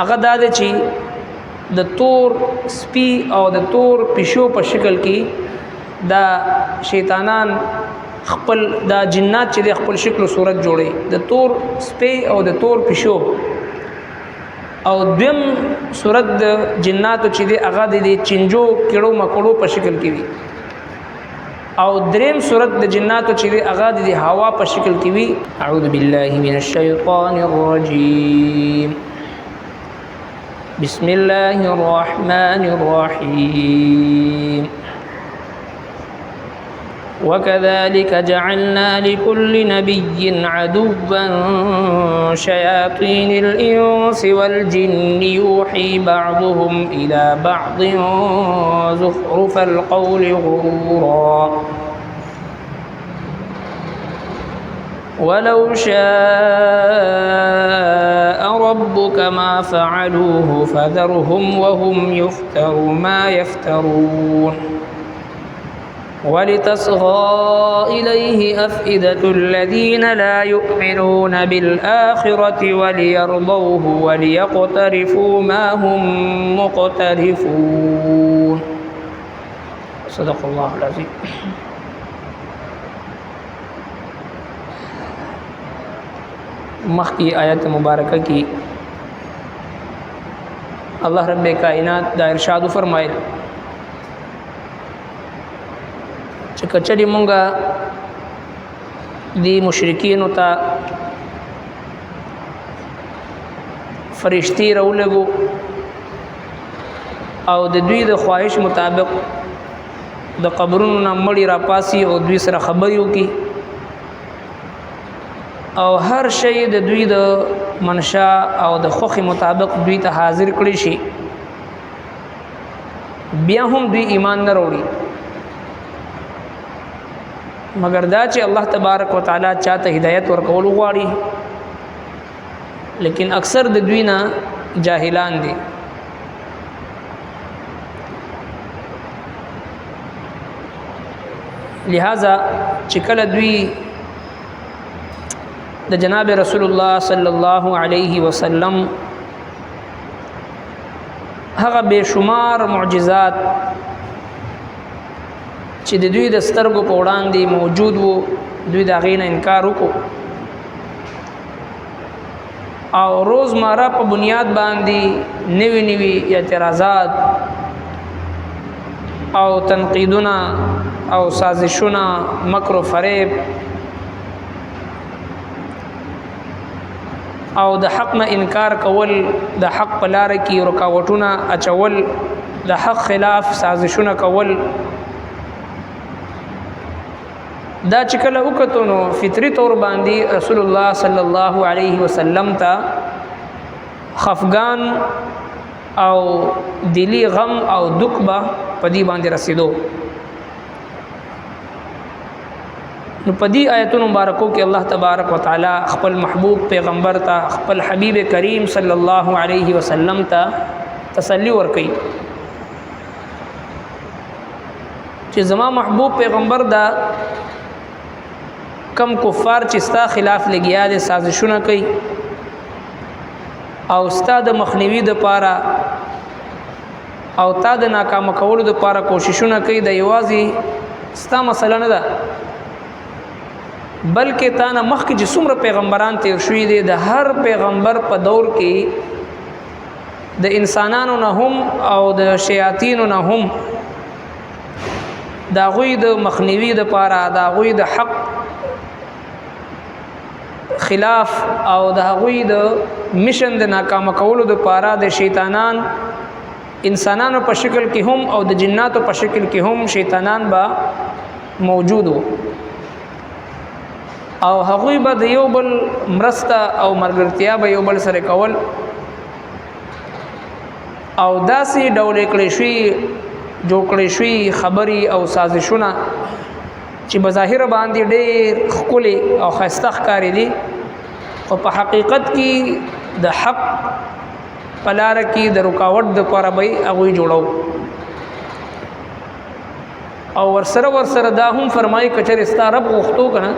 هغه دا دی چې د تور سپي او د تور پشو په شکل کې دا شیطانان خپل دا جنات چې د خپل شکل او صورت جوړي د تور سپي او د تور پشو او دیم صورت د جناتو چې د هغه د چنجو کېړو مکړو په شکل کې وي او دریم صورت د جناتو چې د هغه د هوا په شکل کې وي. اعوذ بالله من الشیطان الرجیم بسم الله الرحمن الرحیم وكذلك جعلنا لكل نبي عدوا شياطين الإنس والجن يوحي بعضهم إلى بعض زخرف القول غرورا ولو شاء ربك ما فعلوه فذرهم وهم يفتروا ما يفترون ولتصغى إليه أفئدة الذين لا يؤمنون بالآخرة وليرضوه وليقترفوا ما هم مقترفون. صدق الله العظيم. مخی آیت مبارکہ کی اللہ رب کائنات دا ارشاد فرمائے چې کچری مونږه دی مشرکین ته فرشتي راولګو او د دوی د خواهش مطابق د قبرونو نه مړی را پاسي او دوی سره خبرې وکي او هر شی د دوی د منشا او د خوخي مطابق دوی ته حاضر کړي شي بیا هم دوی ایمان نه وروړي مگر دا چې الله تبارک وتعالى چاته هدایت ورکول غواړي لیکن اکثر د دوی نه جاهلان دي. لہذا چې کله دوی د جناب رسول الله صلی الله علیه وسلم هغه بشمار معجزات چې د دوی د سترګو په وړاندې موجود وو دوی د هغې نه انکار وکړو او روزمره په بنیاد باندې نوي نوي اعتراضات او تنقیدونه او سازشونه مکر و فریب او د حق نه انکار کول د حق په لاره کې رکاوټونه اچول د حق خلاف سازشونه کول دا چې کله وکړو نو فطري طور باندې رسول الله صلی الله علیه وسلم ته خفګان او دلی غم او دک به په دې باندې رسیدو. نو په دې آیتونو مبارکو کې الله تبارک وتعالى خپل محبوب پیغمبر ته خپل حبیب کریم صلی الله علیه وسلم ته تسلی ورکړي چې زما محبوب پیغمبر دا کم کفار چې ستا خلاف لګیا دي سازشونه کوي او ستا د مخنیوي د پاره او تا د ناکام کولو د پاره کوششونه کوي د یوازې ستا مسله نه ده بلکې تا نه مخکې چې څومره پیغمبران تیر شوي دي د هر پیغمبر په دور کې د انسانانو نه هم او د شیاطینو نه هم د هغوی د مخنیوي د پاره د هغوی د حق خلاف او د هغوی د مشن د ناکام کولو د پاره د شیطانان انسانانو په شکل کې هم او د جناتو په شکل کې هم شیطانان با موجود وو او هغوی به د یو بل مرسته او مرګرتیا به یو بل سره کول او داسې ډول کړی شوي جوړ کړی شوي خبرې او سازشونه چې بظاهر باندې ډېر ښکلي او ښایسته ښکاري دي خو په حقیقت کې د حق په لاره کې د رکاوټ دپاره به یې هغوی جوړو او ورسره دا هم فرمایي که چېرې ستا رب غوښتو که نه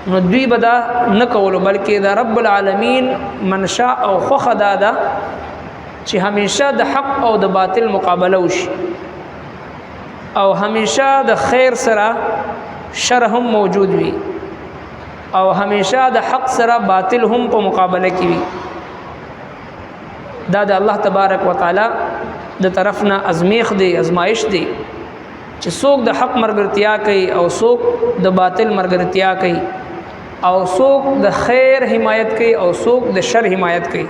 نو دوی به دا نه کولو، بلکې د رب العالمین منشا او خوښه دا ده چې همیشه د حق او د باطل مقابله وشي، او همیشه د خیر سره شر هم موجود وي، او همیشه د حق سره باطل هم په مقابله کې وي. دا د الله تبارک وتعالى د طرفنا ازمیخ دی، ازمایش دی چې څوک د حق مرګرتیا کوي او څوک د باطل مرګرتیا کوي، او څوک د خیر حمایت کوي او څوک د شر حمایت کوي.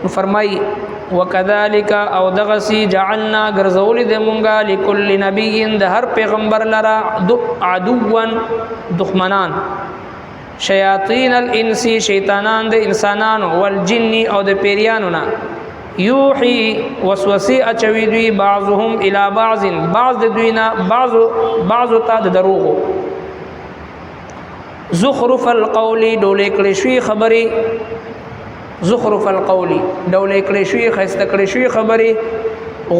نو فرمای وکذالک او دغسی جعلنا غرزول د مونږه لكل نبی د هر پیغمبر لرا عدوا دښمنان، شیاطین الانس شیطانان د انسانانو، والجن او د پیریانو نه، یوحي وسوسه اچوي دوی بعضهم الى بعض، بعض د دوی نه بعض ته د دروغو، زخرف القول ډولې کړې شوی خبرې، زخرف القول ډولې کړې شوی خسته کړې شوی خبرې،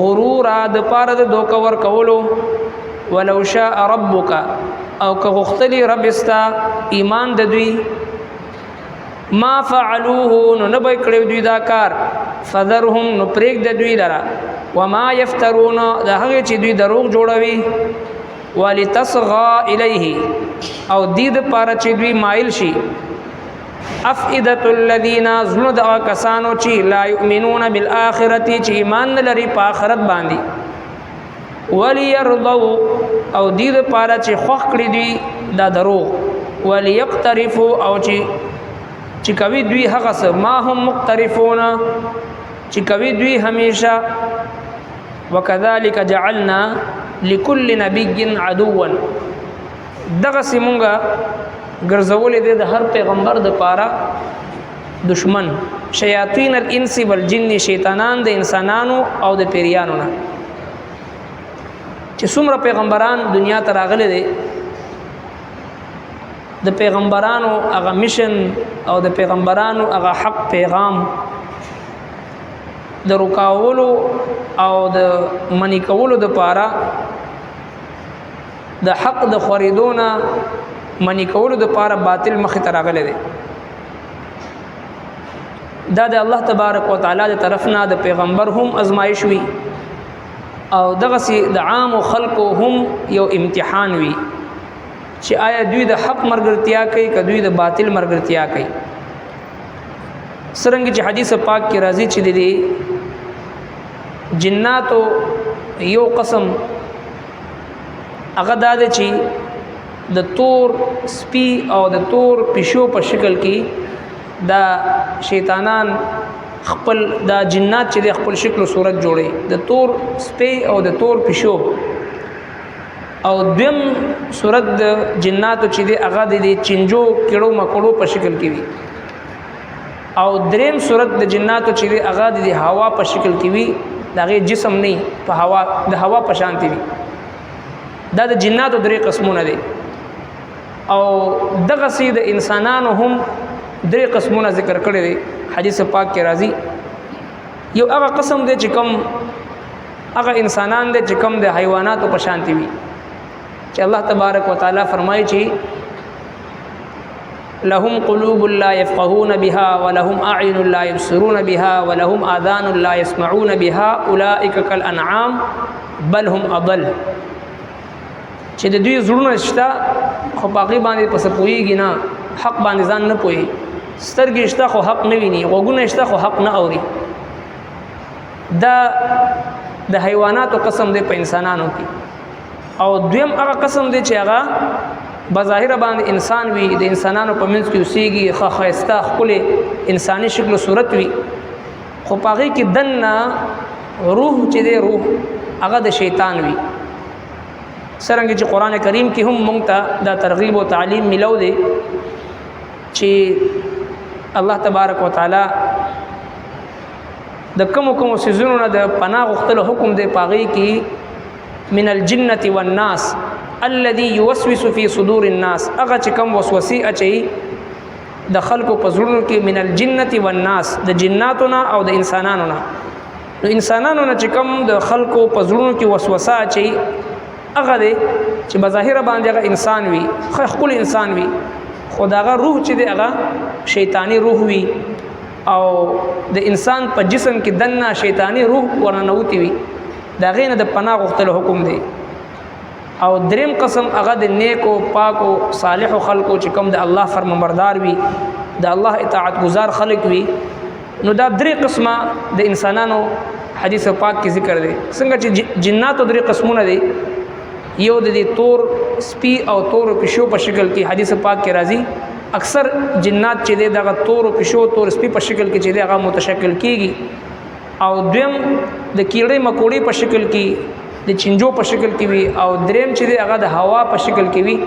غرور د پاره د دوکه ور کولو، ولو شاء ربک او که غختلی رب استا ایمان د دوی، ما فعلوه نو نه به کړی دوی دا کار، فذرهم نو پریک د دوی لرا، وما یفترون د هغه چې دوی دروغ جوړوي، ولتصغى الیه او دې د پاره چې دوی مایل شي، افئده الذین زلد کسانو چې لا یؤمنون بالآخرة چې ایمان لري په آخرت باندې، وليرضوا او دې د پاره چې خوښ کړی دوی دا دروغ، وليقترفوا او چې کوي دوی هغه څه ما هم مقترفون چې کوي دوی همیشه. وکذالک جعلنا لكل نبي عدوا دغه سیمونګه ګرځولې د هر پیغمبر د پاره دشمن، شیاطین الانس والجن شیطانان د انسانانو او د پیریانو نه. چې څومره پیغمبران دنیا ته راغلي دي، د پیغمبرانو هغه میشن او د پیغمبرانو هغه حق پیغام د رکاولو او د منی کولو د پاره، د حق د خوریدونه منی کولو د پاره باطل مخ ته راغلي دي. دا د الله تبارک وتعالى د طرفنا د پیغمبر هم ازمایش وي، او دغه سي د عام خلقو هم یو امتحان وي چې آیا دوی د حق مرګرتیا کوي که دوی د باطل مرګرتیا کوي. سرنګ چې حدیث پاک کې راځي چې د جناتو یو قسم هغه دا چې د تور سپی او د تور پښو په شکل کې دا شیطانان خپل دا جنات چې د خپل شکل او صورت جوړي، د تور سپی او د تور پښو، او دیم صورت د جناتو چې د هغه د چنجو کېړو مکړو په شکل کې وي، او دریم صورت د جناتو چې د هغه د هوا په شکل کې وي، دغه جسم نه په هوا د هوا په شان وي. دا د جناتو درې قسمونه دي، او دغه سي د انسانانو هم درې قسمونه ذکر کړي دي. حدیث پاک کې راځي یو هغه قسم دی چې کوم هغه انسانان دي چې کوم د حیواناتو په شان وي، چې الله تبارک وتعالى فرمایي چې لهم قلوب لا يفقهون بها ولهم اعين لا يبصرون بها ولهم آذان لا يسمعون بها اولئك كالانعام بل هم اضل. چې د دوی زړونه شته خو باقي باندې پس پويږي نه، حق باندې ځان نه پوي، سترګې شته خو حق نه ویني، غوږونه شته خو حق نه اوري. دا د حیواناتو قسم دی په انسانانو کې. او دویم هغه قسم دی چې هغه بظاهر باندې انسان وي، د انسانانو په منځ کې اوسېږي، ښایسته ښکلې انساني شکل او صورت وي، خو په هغې کې دننه روح چې دی روح هغه د شیطان وي. څرنګه چې قرآن کریم کې هم موږ ته دا ترغیب او تعلیم ملو دی چې الله تبارک وتعالى د کوم سيزونو نه د پناه غوښتلو حکم دی پاغي کې من الجنه والناس الذي يوسوس في صدور الناس، هغه چې کوم وسوسه اچي د خلکو په زړونو کې، من الجنه والناس د جناتو نه او د انسانانو نه. نو انسانانو نه چې کوم د خلکو په زړونو کې وسوسه اچي هغه دی چې بظاهر باندې هغه انسان وي، خپل انسان وي، خو د هغه روح چې دی هغه شیطانی روح وي او د انسان په جسم کې دننه شیطانی روح ورننوتی وي، د هغې نه د پناه غوښتلو حکم دی. او دریم قسم هغه د نیکو پاکو صالحو خلکو چې کوم د الله فرمانبردار وي، د الله اطاعت گزار خلک وي، نو دا درې قسمه د انسانانو حدیث پاک کې ذکر دی. څنګه چې جناتو درې قسمونه دي، یو د دې تور سپي او تور پشو په شکل کې حدیث پاک کې راځي. اکثر جنات چې دی دغه تور پشو تور سپي په شکل کې چې دی هغه متشکل کیږي. او دویم د کیړې مکوړې په شکل کې، د چنجو په شکل کې وي، او دریم چې دی هغه د هوا په شکل کې وي.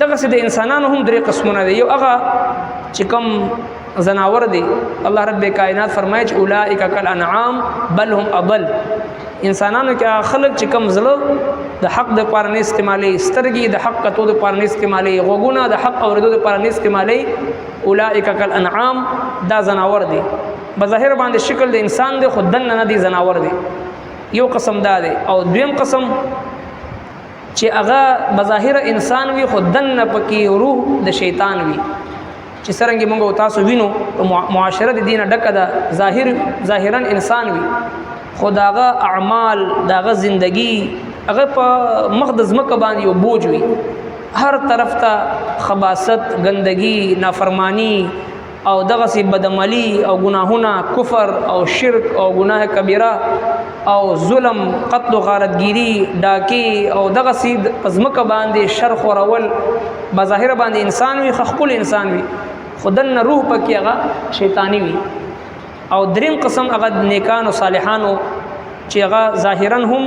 دغسې د انسانانو هم درې قسمونه دي. یو هغه چې کوم زناور دی، الله رب کائنات فرمایي چې اولئک کالانعام بل هم اضل. انسانانو کې خلک چې کوم زړه د حق د پاره نه استعمالي، سترګې د حق کتو د پاره نه استعمالي، غوږونه د حق اورېدو د پاره نه استعمالي، اولئک کالانعام دا زناور دی. بظاهر باندې شکل د انسان دی خو دننه نه دی زناور دی. یو قسم دا دی. او دویم قسم چې هغه بظاهر انسان وي خو دننه پکې روح د شیطان وي، چې څرنګه موږ تاسو وینو معاشره د دینه ډکه ده، ظاهرا انسان وي خو داغه اعمال داغه زندگی هغه په مخ د ځمکه باندې یو بوج وي، هر طرف ته خباثت، گندگی، نافرمانی او دغسې بدعملي او ګناهونه، کفر او شرک او ګناه کبیره او ظلم، قتل و غارتگیری، ډاکې او دغسې په ځمکه باندې شر خورول. بظاهر باندې انسان وي، خپل انسان وي، خو دننه روح پکې هغه شیطانی وي. او دریم قسم هغه نیکانو صالحانو چې هغه ظاهرا هم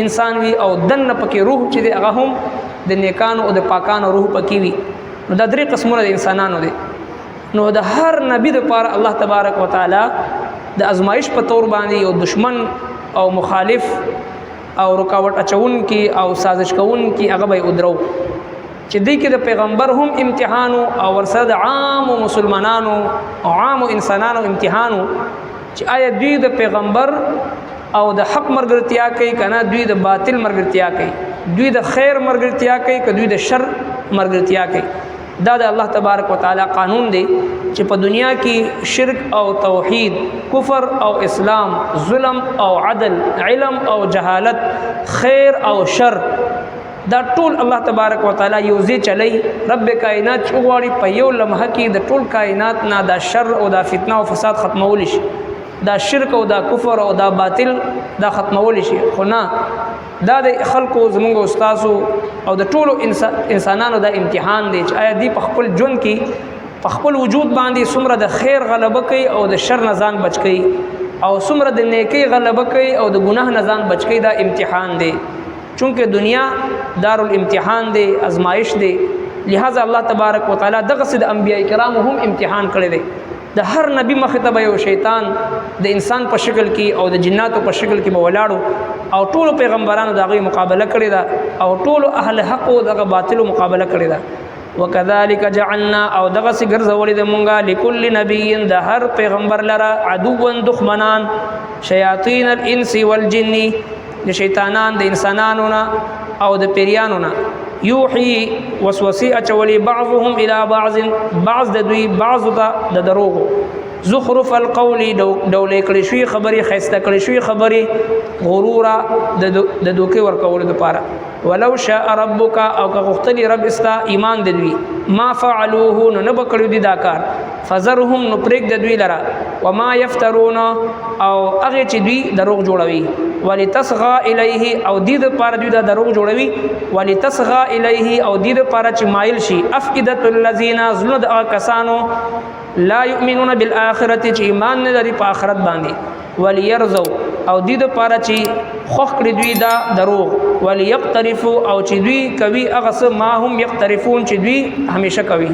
انسان وي او دننه پکې روح چې دی هغه هم د نیکانو او د پاکانو روح پکې وي. نو دا درې قسمونه د انسانانو دي. نو د هر نبی دپاره الله تبارک وتعالی د ازمایش په طور باندې یو دشمن او مخالف او رکاوټ اچون کی او سازش کون کی هغه به ودرو، چې دی کې د پیغمبر هم امتحانو او ورسره د عام مسلمانانو او عام انسانانو امتحانو، چې آیا دوی د پیغمبر او د حق مرګرتیا کوي کنه دوی د باطل مرګرتیا کوي، دوی د خیر مرګرتیا کوي که دوی د شر مرګرتیا کوي. دا د الله تبارک وتعالی قانون دی چې په دنیا کې شرک او توحید، کفر او اسلام، ظلم او عدل، علم او جهالت، خیر او شر، دا ټول الله تبارک وتعالی یو ځای چلی. رب کائنات چې وغواړي په یو لمحه کې د ټول کائنات نه دا شر او دا فتنه او فساد ختمولی شي، دا شرک او دا کفر او دا باطل دا ختمولی شي. خو نه، دا د خلکو زمونږ استادو او د ټولو انسانانو دا امتحان دی چې آیا دی په خپل ژوند کې په خپل وجود باندې څومره د خیر غلبه کوي او د شر نه ځان بچ کوي، او څومره د نیکۍ غلبه کوي او د ګناه نه ځان بچ کوي. دا امتحان دی، چونکه دنیا دارالامتحان دی، ازمایش دی. لہذا الله تبارک وتعالی دغسې د انبیاء کرامو هم امتحان کړی دی. د هر نبی مخې ته به یو شیطان د انسان په شکل کې او د جناتو په شکل کې به ولاړو، او ټولو پیغمبرانو د هغوی مقابله کړې ده، او ټولو اهل حقو دغه باطلو مقابله کړې ده. وکذلک جعلنا او دغسې ګرځولې ده مونږه لکل نبي د هر پیغمبر لره عدوا دښمنان، شیاطین الانس والجن، د شیطانان د انسانانو نه او د پیریانو نه، یوحي وسوسې اچولې بعضهم الى بعض د دوی بعضو ته د دروغو، زخرف القول ډولې کړې شوي خبرې، ښایسته کړې شوي خبرې، غرورا د دوکې ورکولو دپاره. ولو شاء ربک او که غوښتلي رب استا ایمان د دوی، ما فعلوه نو نه به کړي دي دا کار، فذرهم نو پرېږده دوی لره، وما یفترون او هغې چې دوی دروغ جوړوي، ولتصغى الیه او دې دپاره دوی دا دروغ جوړوي، ولتصغى الیه او دې دپاره چې مایل شي، افئدة الذین زړونه د هغه کسانو لا یؤمنون بالآخرة چې ایمان نه لري په آخرت باندې، وليرضوا او دې دپاره چې خوښ کړي دوی دا دروغ، وليقترفوا او چې دوی کوي هغه څه ما هم یقترفون چې دوی همیشه کوي.